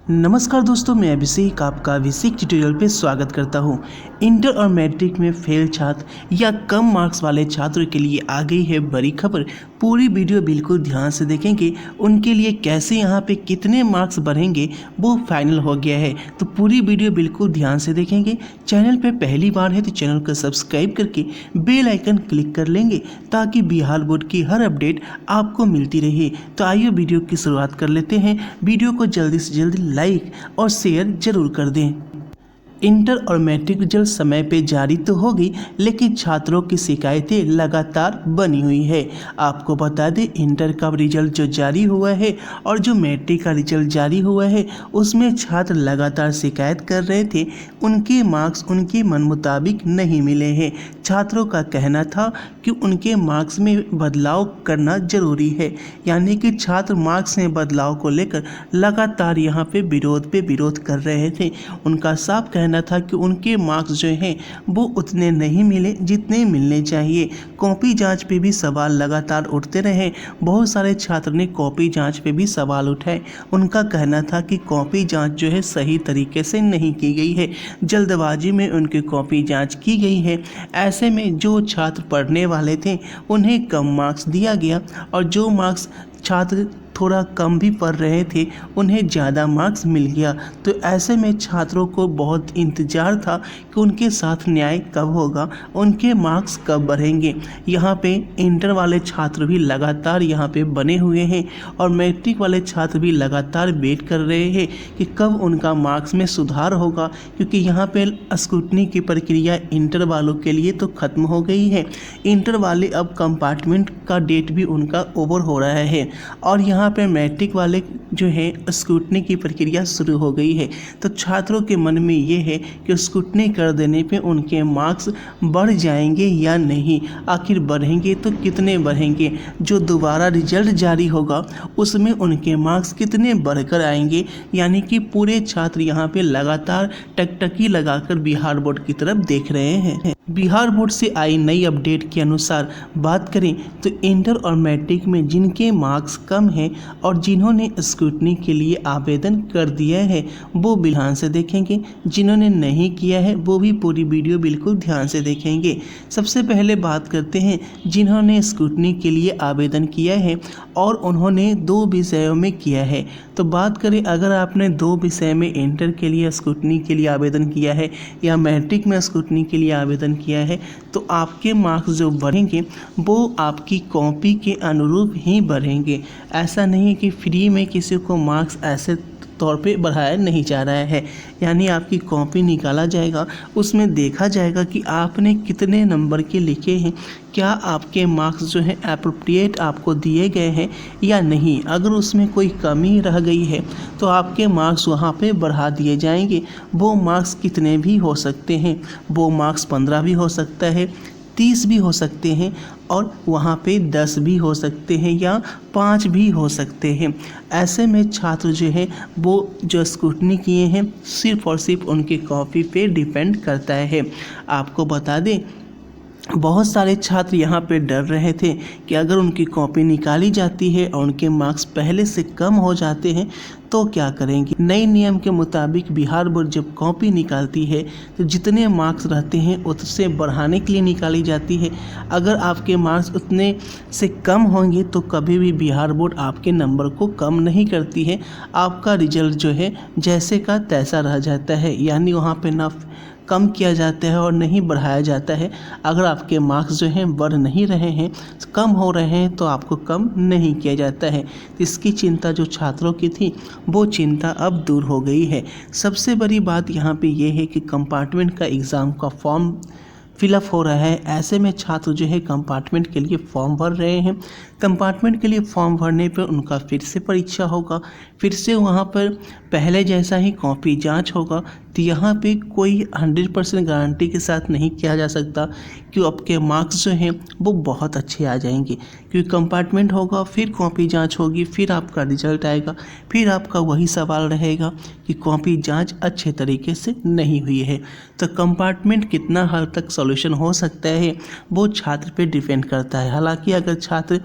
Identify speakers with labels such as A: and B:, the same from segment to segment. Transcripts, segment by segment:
A: नमस्कार दोस्तों, मैं अभिषेक आपका अभिषेक ट्यूटोरियल पे स्वागत करता हूँ। इंटर और मैट्रिक में फेल छात्र या कम मार्क्स वाले छात्रों के लिए आ गई है बड़ी खबर। पूरी वीडियो बिल्कुल ध्यान से देखेंगे, उनके लिए कैसे यहाँ पे कितने मार्क्स बढ़ेंगे वो फाइनल हो गया है। तो पूरी वीडियो बिल्कुल ध्यान से देखेंगे। चैनल पे पहली बार है तो चैनल को सब्सक्राइब करके बेल आइकन क्लिक कर लेंगे ताकि बिहार बोर्ड की हर अपडेट आपको मिलती रहे। तो आइए वीडियो की शुरुआत कर लेते हैं। वीडियो को जल्दी से जल्दी लाइक और शेयर जरूर कर दें। इंटर और मैट्रिक रिजल्ट समय पे जारी तो होगी, लेकिन छात्रों की शिकायतें लगातार बनी हुई है। आपको बता दें, इंटर का रिजल्ट जो जारी हुआ है और जो मैट्रिक का रिजल्ट जारी हुआ है उसमें छात्र लगातार शिकायत कर रहे थे, उनके मार्क्स उनके मन मुताबिक नहीं मिले हैं। छात्रों का कहना था कि उनके मार्क्स में बदलाव करना जरूरी है, यानी कि छात्र मार्क्स में बदलाव को लेकर लगातार यहाँ पे विरोध कर रहे थे। उनका साफ कहना था कि उनके मार्क्स जो हैं वो उतने नहीं मिले जितने मिलने चाहिए। कॉपी जांच पे भी सवाल लगातार उठते रहे। बहुत सारे छात्र ने कॉपी जांच पे भी सवाल उठाए। उनका कहना था कि कॉपी जांच जो है सही तरीके से नहीं की गई है, जल्दबाजी में उनकी कॉपी जांच की गई है। ऐसे में जो छात्र पढ़ने वाले थे उन्हें कम मार्क्स दिया गया और जो मार्क्स छात्र थोड़ा कम भी पढ़ रहे थे उन्हें ज़्यादा मार्क्स मिल गया। तो ऐसे में छात्रों को बहुत इंतज़ार था कि उनके साथ न्याय कब होगा, उनके मार्क्स कब बढ़ेंगे। यहाँ पे इंटर वाले छात्र भी लगातार यहाँ पे बने हुए हैं और मैट्रिक वाले छात्र भी लगातार वेट कर रहे हैं कि कब उनका मार्क्स में सुधार होगा, क्योंकि यहाँ पे स्क्रूटनी की प्रक्रिया इंटर वालों के लिए तो ख़त्म हो गई है। इंटर वाले अब कंपार्टमेंट का डेट भी उनका ओवर हो रहा है और यहाँ पे मैट्रिक वाले जो है स्क्रूटनी की प्रक्रिया शुरू हो गई है। तो छात्रों के मन में ये है कि स्क्रूटनी कर देने पे उनके मार्क्स बढ़ जाएंगे या नहीं, आखिर बढ़ेंगे तो कितने बढ़ेंगे, जो दोबारा रिजल्ट जारी होगा उसमें उनके मार्क्स कितने बढ़कर आएंगे। यानी कि पूरे छात्र यहाँ पे लगातार टकटकी लगाकर बिहार बोर्ड की तरफ देख रहे हैं। बिहार बोर्ड से आई नई अपडेट के अनुसार बात करें तो इंटर और मैट्रिक में जिनके मार्क्स कम हैं और जिन्होंने स्क्रूटनी के लिए आवेदन कर दिया है वो ध्यान से देखेंगे, जिन्होंने नहीं किया है वो भी पूरी वीडियो बिल्कुल ध्यान से देखेंगे। सबसे पहले बात करते हैं जिन्होंने स्क्रूटनी के लिए आवेदन किया है और उन्होंने 2 विषयों में किया है। तो बात करें, अगर आपने 2 विषय में इंटर के लिए स्क्रूटनी के लिए आवेदन किया है या मैट्रिक में स्क्रूटनी के लिए आवेदन किया है तो आपके मार्क्स जो बढ़ेंगे वो आपकी कॉपी के अनुरूप ही बढ़ेंगे। ऐसा नहीं कि फ्री में किसी को मार्क्स ऐसे तौर पे बढ़ाया नहीं जा रहा है। यानी आपकी कॉपी निकाला जाएगा, उसमें देखा जाएगा कि आपने कितने नंबर के लिखे हैं, क्या आपके मार्क्स जो हैं एप्रोप्रिएट आपको दिए गए हैं या नहीं। अगर उसमें कोई कमी रह गई है तो आपके मार्क्स वहाँ पे बढ़ा दिए जाएंगे। वो मार्क्स कितने भी हो सकते हैं, वो मार्क्स 15 भी हो सकता है, 30 भी हो सकते हैं और वहाँ पे 10 भी हो सकते हैं या 5 भी हो सकते हैं। ऐसे में छात्र जो है वो जो स्क्रूटनी किए हैं सिर्फ़ और सिर्फ उनकी कॉपी पे डिपेंड करता है। आपको बता दें, बहुत सारे छात्र यहाँ पे डर रहे थे कि अगर उनकी कॉपी निकाली जाती है और उनके मार्क्स पहले से कम हो जाते हैं तो क्या करेंगे। नए नियम के मुताबिक बिहार बोर्ड जब कॉपी निकालती है तो जितने मार्क्स रहते हैं उससे बढ़ाने के लिए निकाली जाती है। अगर आपके मार्क्स उतने से कम होंगे तो कभी भी बिहार बोर्ड आपके नंबर को कम नहीं करती है। आपका रिजल्ट जो है जैसे का तैसा रह जाता है, यानी वहाँ पे ना कम किया जाता है और नहीं बढ़ाया जाता है। अगर आपके मार्क्स जो हैं बढ़ नहीं रहे हैं, कम हो रहे हैं तो आपको कम नहीं किया जाता है। इसकी चिंता जो छात्रों की थी वो चिंता अब दूर हो गई है। सबसे बड़ी बात यहाँ पे ये है कि कंपार्टमेंट का एग्ज़ाम का फॉर्म फिलअप हो रहा है। ऐसे में छात्र जो है कंपार्टमेंट के लिए फॉर्म भर रहे हैं। कंपार्टमेंट के लिए फॉर्म भरने पर उनका फिर से परीक्षा होगा, फिर से वहाँ पर पहले जैसा ही कॉपी जांच होगा। तो यहाँ पे कोई 100% गारंटी के साथ नहीं किया जा सकता कि आपके मार्क्स जो हैं वो बहुत अच्छे आ जाएंगे, क्योंकि कंपार्टमेंट होगा, फिर कॉपी जांच होगी, फिर आपका रिजल्ट आएगा, फिर आपका वही सवाल रहेगा कि कॉपी जांच अच्छे तरीके से नहीं हुई है। तो कंपार्टमेंट कितना हद तक सॉल्यूशन हो सकता है वो छात्र पे डिपेंड करता है। हालांकि अगर छात्र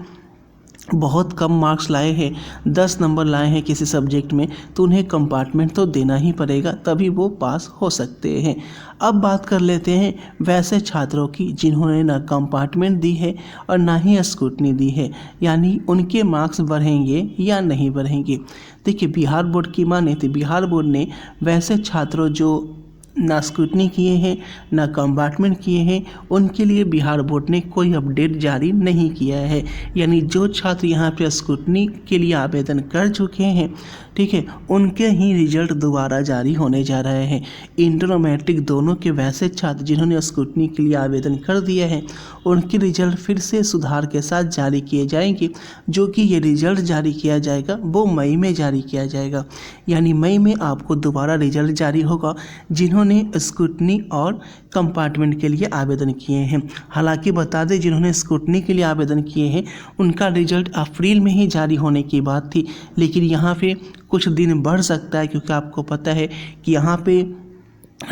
A: बहुत कम मार्क्स लाए हैं, 10 नंबर लाए हैं किसी सब्जेक्ट में, तो उन्हें कंपार्टमेंट तो देना ही पड़ेगा, तभी वो पास हो सकते हैं। अब बात कर लेते हैं वैसे छात्रों की जिन्होंने ना कंपार्टमेंट दी है और ना ही स्क्रूटनी दी है, यानी उनके मार्क्स बढ़ेंगे या नहीं बढ़ेंगे। देखिए, बिहार बोर्ड की माने तो बिहार बोर्ड ने वैसे छात्रों जो ना स्क्रूटनी किए हैं ना कंपार्टमेंट किए हैं, उनके लिए बिहार बोर्ड ने कोई अपडेट जारी नहीं किया है। यानी जो छात्र यहाँ पे स्क्रूटनी के लिए आवेदन कर चुके हैं, ठीक है, उनके ही रिजल्ट दोबारा जारी होने जा रहे हैं। इंटर और मैट्रिक दोनों के वैसे छात्र जिन्होंने स्क्रूटनी के लिए आवेदन कर दिया है, उनके रिजल्ट फिर से सुधार के साथ जारी किए जाएंगे। जो कि ये रिजल्ट जारी किया जाएगा वो मई में जारी किया जाएगा। यानी मई में आपको दोबारा रिजल्ट जारी होगा जिन्होंने स्क्रूटनी और कंपार्टमेंट के लिए आवेदन किए हैं। हालांकि बता दें, जिन्होंने स्क्रूटनी के लिए आवेदन किए हैं उनका रिजल्ट अप्रैल में ही जारी होने की बात थी, लेकिन यहाँ पे कुछ दिन बढ़ सकता है, क्योंकि आपको पता है कि यहाँ पे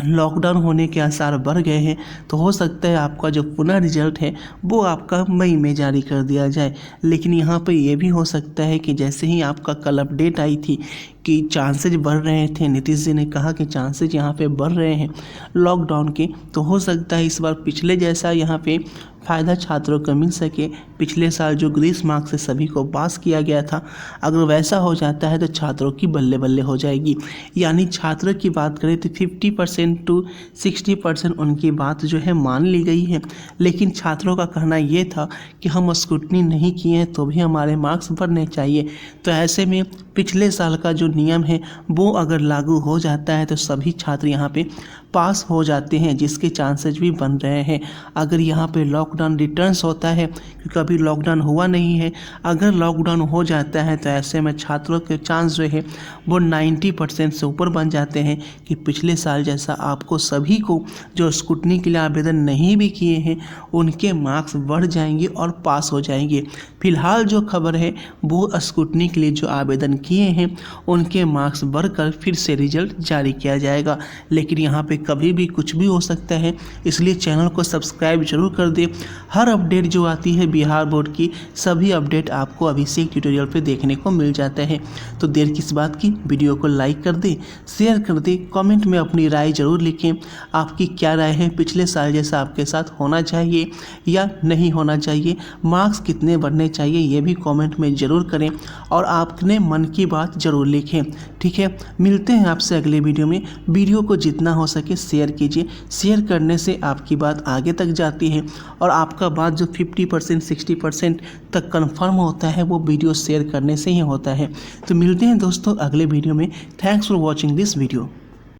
A: लॉकडाउन होने के आसार बढ़ गए हैं। तो हो सकता है आपका जो पुनः रिजल्ट है वो आपका मई में जारी कर दिया जाए। लेकिन यहाँ पे ये भी हो सकता है कि जैसे ही आपका कल अपडेट आई थी कि चांसेज बढ़ रहे थे, नीतीश जी ने कहा कि चांसेज यहाँ पे बढ़ रहे हैं लॉकडाउन के, तो हो सकता है इस बार पिछले जैसा यहाँ पे फ़ायदा छात्रों को मिल सके। पिछले साल जो ग्रीस मार्क से सभी को पास किया गया था, अगर वैसा हो जाता है तो छात्रों की बल्ले बल्ले हो जाएगी। यानी छात्रों की बात करें तो 50% टू 60% उनकी बात जो है मान ली गई है। लेकिन छात्रों का कहना ये था कि हम स्क्रूटनी नहीं किए हैं तो भी हमारे मार्क्स बढ़ने चाहिए। तो ऐसे में पिछले साल का जो नियम है वो अगर लागू हो जाता है तो सभी छात्र यहाँ पे पास हो जाते हैं, जिसके चांसेस भी बन रहे हैं। अगर यहाँ पे लॉकडाउन रिटर्न्स होता है, क्योंकि अभी लॉकडाउन हुआ नहीं है, अगर लॉकडाउन हो जाता है तो ऐसे में छात्रों के चांस जो है वो 90% से ऊपर बन जाते हैं कि पिछले साल जैसा आपको सभी को जो स्क्रूटनी के लिए आवेदन नहीं भी किए हैं उनके मार्क्स बढ़ जाएंगे और पास हो जाएंगे। फिलहाल जो खबर है वो स्क्रूटनी के लिए जो आवेदन किए हैं उनके मार्क्स बढ़कर फिर से रिजल्ट जारी किया जाएगा। लेकिन यहाँ पे कभी भी कुछ भी हो सकता है, इसलिए चैनल को सब्सक्राइब जरूर कर दे। हर अपडेट जो आती है बिहार बोर्ड की, सभी अपडेट आपको अभिषेक ट्यूटोरियल पे देखने को मिल जाता है। तो देर किस बात की, वीडियो को लाइक कर दे, शेयर कर दे, कमेंट में अपनी राय जरूर लिखें। आपकी क्या राय है, पिछले साल जैसा आपके साथ होना चाहिए या नहीं होना चाहिए, मार्क्स कितने बढ़ने चाहिए, ये भी कमेंट में ज़रूर करें और आपने मन की बात ज़रूर लिखें। ठीक है, मिलते हैं आपसे अगले वीडियो में। वीडियो को जितना हो सके शेयर कीजिए। शेयर करने से आपकी बात आगे तक जाती है और आपका बात जो 50% 60% तक कंफर्म होता है वो वीडियो शेयर करने से ही होता है। तो मिलते हैं दोस्तों अगले वीडियो में। Thanks for watching this video.